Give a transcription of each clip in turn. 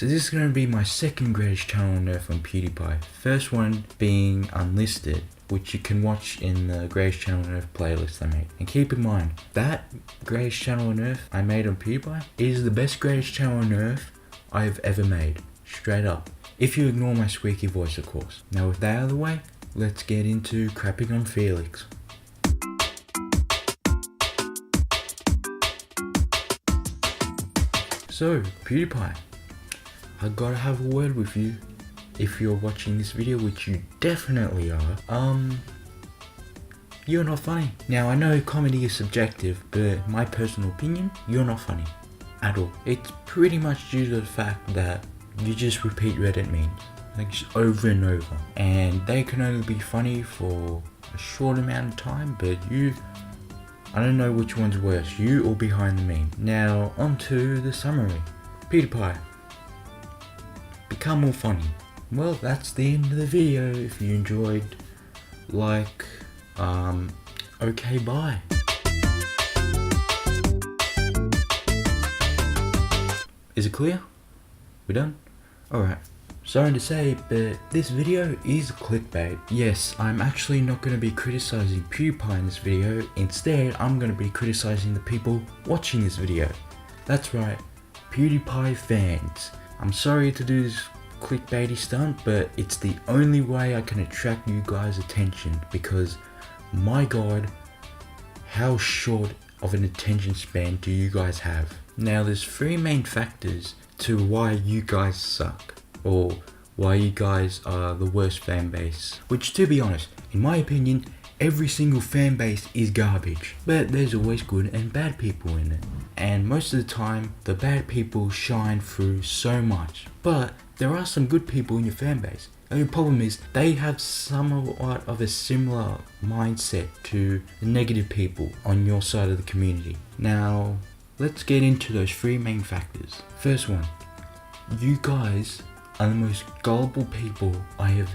So this is going to be my second greatest channel on earth on PewDiePie. First one being Unlisted, which you can watch in the greatest channel on earth playlist I made. And keep in mind, that greatest channel on earth I made on PewDiePie is the best greatest channel on earth I've ever made. Straight up. If you ignore my squeaky voice, of course. Now with that out of the way, let's get into crapping on Felix. So, PewDiePie, I gotta have a word with you. If you're watching this video, which you definitely are, you're not funny. Now I know comedy is subjective, but my personal opinion, you're not funny. At all. It's pretty much due to the fact that you just repeat Reddit memes, like just over and over. And they can only be funny for a short amount of time, but I don't know which one's worse, you or behind the meme. Now, on to the summary. PewDiePie, become more funny. Well, that's the end of the video. If you enjoyed, like, okay, bye. Is it clear? We done? Alright. Sorry to say, but this video is clickbait. Yes, I'm actually not going to be criticizing PewDiePie in this video. Instead, I'm going to be criticizing the people watching this video. That's right, PewDiePie fans. I'm sorry to do this clickbaity stunt, but it's the only way I can attract you guys' attention, because my god, how short of an attention span do you guys have? Now there's three main factors to why you guys suck, or why you guys are the worst fan base, which, to be honest, in my opinion, every single fan base is garbage, but there's always good and bad people in it, and most of the time the bad people shine through so much. But there are some good people in your fan base. The only problem is they have somewhat of a similar mindset to the negative people on your side of the community. Now let's get into those three main factors. First one, you guys are the most gullible people I have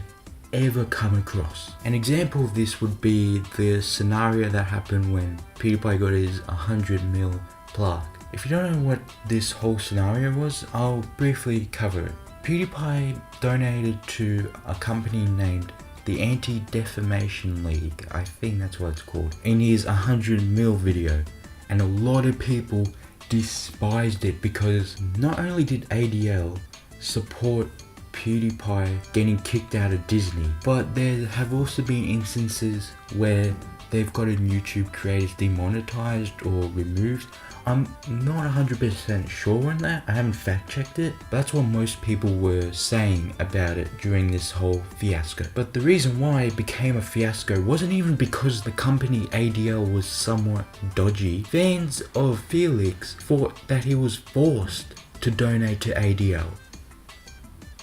ever come across. An example of this would be the scenario that happened when PewDiePie got his 100 mil plaque. If you don't know what this whole scenario was, I'll briefly cover it. PewDiePie donated to a company named the Anti-Defamation League, I think that's what it's called, in his 100 mil video. And a lot of people despised it because not only did ADL support PewDiePie getting kicked out of Disney, but there have also been instances where they've gotten YouTube creators demonetized or removed. I'm not 100% sure on that, I haven't fact checked it, but that's what most people were saying about it during this whole fiasco. But the reason why it became a fiasco wasn't even because the company ADL was somewhat dodgy. Fans of Felix thought that he was forced to donate to ADL.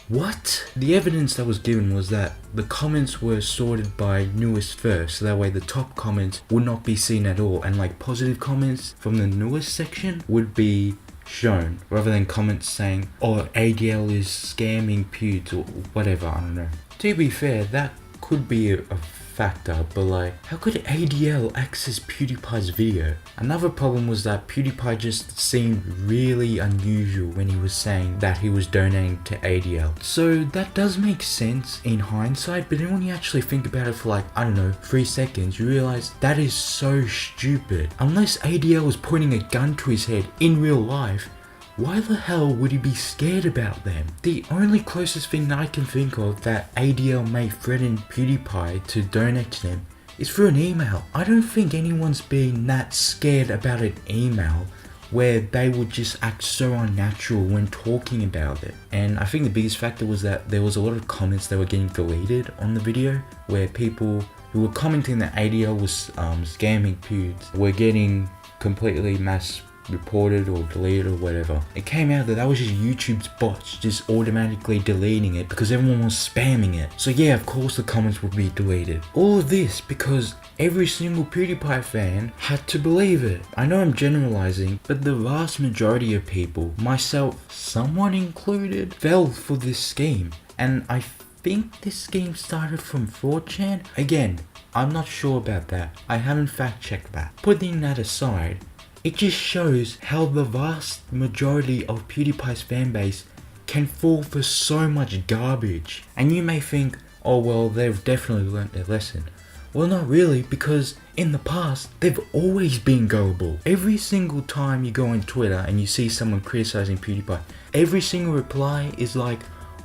What? The evidence that was given was that the comments were sorted by newest first, so that way the top comments would not be seen at all, and like positive comments from the newest section would be shown, rather than comments saying, oh, ADL is scamming Pewds or whatever, I don't know. To be fair, that could be a factor, but like, how could ADL access PewDiePie's video? Another problem was that PewDiePie just seemed really unusual when he was saying that he was donating to ADL. So that does make sense in hindsight, but then when you actually think about it for like, I don't know, 3 seconds, you realize that is so stupid. Unless ADL was pointing a gun to his head in real life, why the hell would he be scared about them? The only closest thing that I can think of that ADL may threaten PewDiePie to donate to them is through an email. I don't think anyone's been that scared about an email where they would just act so unnatural when talking about it. And I think the biggest factor was that there was a lot of comments that were getting deleted on the video, where people who were commenting that ADL was scamming Pewds were getting completely mass reported or deleted or whatever. It came out that that was just YouTube's bots just automatically deleting it because everyone was spamming it. So yeah, of course the comments would be deleted. All of this because every single PewDiePie fan had to believe it. I know I'm generalizing, but the vast majority of people, myself somewhat included, fell for this scheme. And I think this scheme started from 4chan. Again, I'm not sure about that. I haven't fact checked that. Putting that aside, it just shows how the vast majority of PewDiePie's fanbase can fall for so much garbage. And you may think, oh well, they've definitely learnt their lesson. Well, not really, because in the past, they've always been gullible. Every single time you go on Twitter and you see someone criticizing PewDiePie, every single reply is like,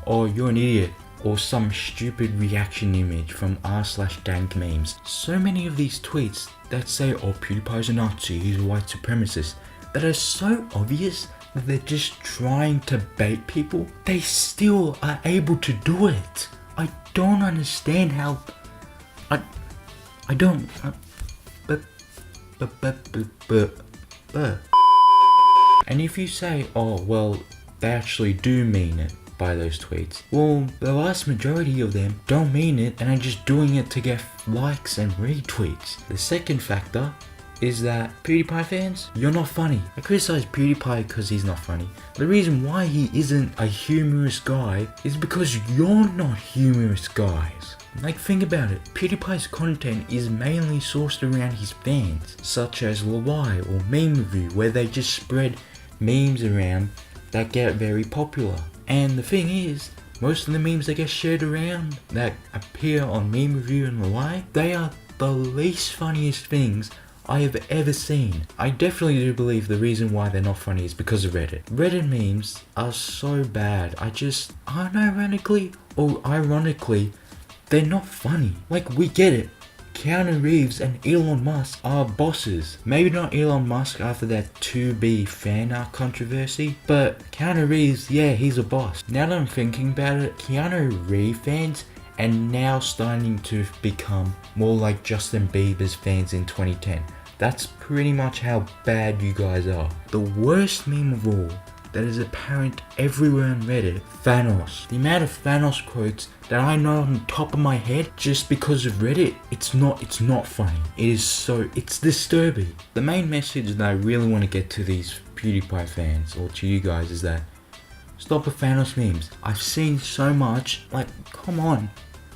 oh, you're an idiot, or some stupid reaction image from r/dank memes. So many of these tweets that say, oh, PewDiePie's a Nazi, he's a white supremacist, that are so obvious that they're just trying to bait people, they still are able to do it. I don't understand how... I don't... And if you say, oh, well, they actually do mean it by those tweets, well, the vast majority of them don't mean it and are just doing it to get likes and retweets. The second factor is that PewDiePie fans, you're not funny. I criticize PewDiePie because he's not funny. The reason why he isn't a humorous guy is because you're not humorous guys. Like, think about it. PewDiePie's content is mainly sourced around his fans, such as Lawai or Meme Review, where they just spread memes around that get very popular. And the thing is, most of the memes that get shared around that appear on Meme Review and Lawai, they are the least funniest things I have ever seen. I definitely do believe the reason why they're not funny is because of Reddit. Reddit memes are so bad. Unironically or ironically, they're not funny. Like, we get it. Keanu Reeves and Elon Musk are bosses. Maybe not Elon Musk after that 2B fan art controversy, but Keanu Reeves, yeah, he's a boss. Now that I'm thinking about it, Keanu Reeves fans are now starting to become more like Justin Bieber's fans in 2010. That's pretty much how bad you guys are. The worst meme of all that is apparent everywhere on Reddit, Thanos. The amount of Thanos quotes that I know on the top of my head just because of Reddit, it's not funny. It's disturbing. The main message that I really want to get to these PewDiePie fans, or to you guys, is that stop with Thanos memes. I've seen so much, like, come on.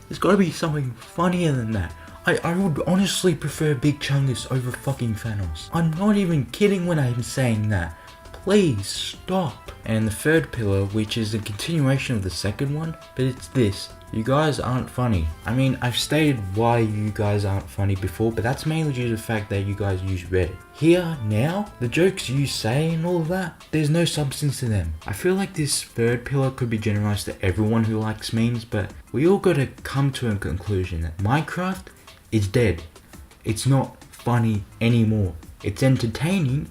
There's gotta be something funnier than that. I would honestly prefer Big Chungus over fucking Thanos. I'm not even kidding when I'm saying that. Please stop. And the third pillar, which is a continuation of the second one, but it's this. You guys aren't funny. I mean, I've stated why you guys aren't funny before, but that's mainly due to the fact that you guys use Reddit. Here, now, the jokes you say and all of that, there's no substance to them. I feel like this third pillar could be generalized to everyone who likes memes, but we all gotta come to a conclusion that Minecraft is dead. It's not funny anymore. It's entertaining,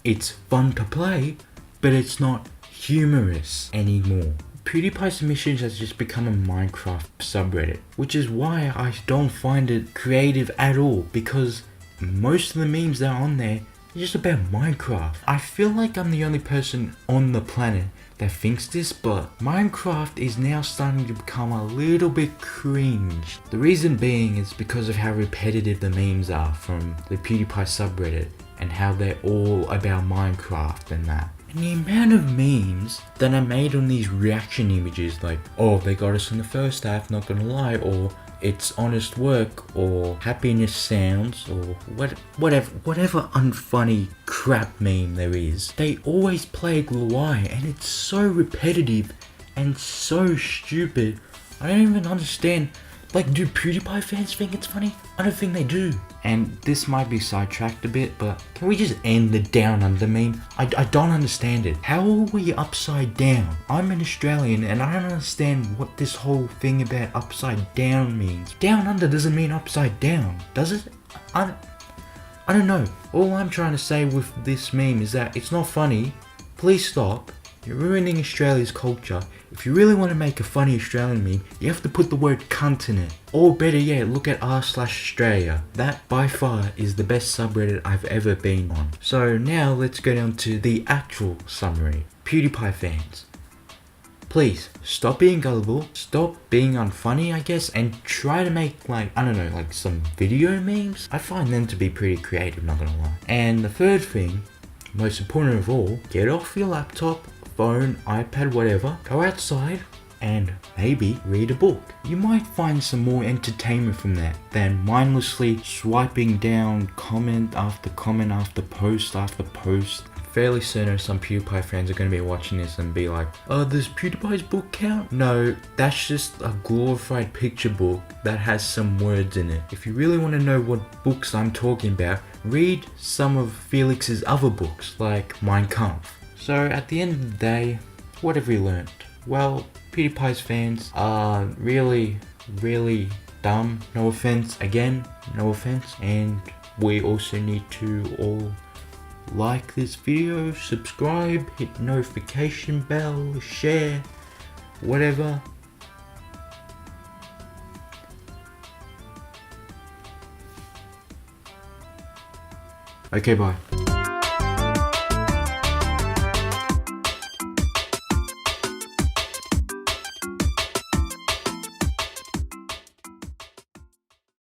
it's fun to play, but it's not humorous anymore. PewDiePie submissions has just become a Minecraft subreddit, which is why I don't find it creative at all, because most of the memes that are on there are just about Minecraft. I feel like I'm the only person on the planet that thinks this, but Minecraft is now starting to become a little bit cringe. The reason being is because of how repetitive the memes are from the PewDiePie subreddit and how they're all about Minecraft and that. And the amount of memes that are made on these reaction images, like, oh, they got us in the first half, not gonna lie, or it's honest work, or happiness sounds, or whatever unfunny crap meme there is. They always play Glue-Eye, and it's so repetitive and so stupid. I don't even understand. Like, do PewDiePie fans think it's funny? I don't think they do. And this might be sidetracked a bit, but can we just end the Down Under meme? I don't understand it. How are we upside down? I'm an Australian and I don't understand what this whole thing about upside down means. Down Under doesn't mean upside down, does it? I don't know. All I'm trying to say with this meme is that it's not funny. Please stop. You're ruining Australia's culture. If you really want to make a funny Australian meme, you have to put the word cunt in it. Or better yet, look at r/Australia. That by far is the best subreddit I've ever been on. So now let's go down to the actual summary. PewDiePie fans, please stop being gullible, stop being unfunny, I guess, and try to make, like, I don't know, like some video memes. I find them to be pretty creative, not gonna lie. And the third thing, most important of all, get off your laptop, phone, iPad, whatever, go outside and maybe read a book. You might find some more entertainment from that than mindlessly swiping down comment after comment after post, fairly certain some PewDiePie fans are going to be watching this and be like, does PewDiePie's book count? No, that's just a glorified picture book that has some words in it. If you really want to know what books I'm talking about, read some of Felix's other books, like Mein Kampf. So at the end of the day, what have we learnt? Well, PewDiePie's fans are really, really dumb. No offense, again, no offense. And we also need to all like this video, subscribe, hit notification bell, share, whatever. Okay, bye.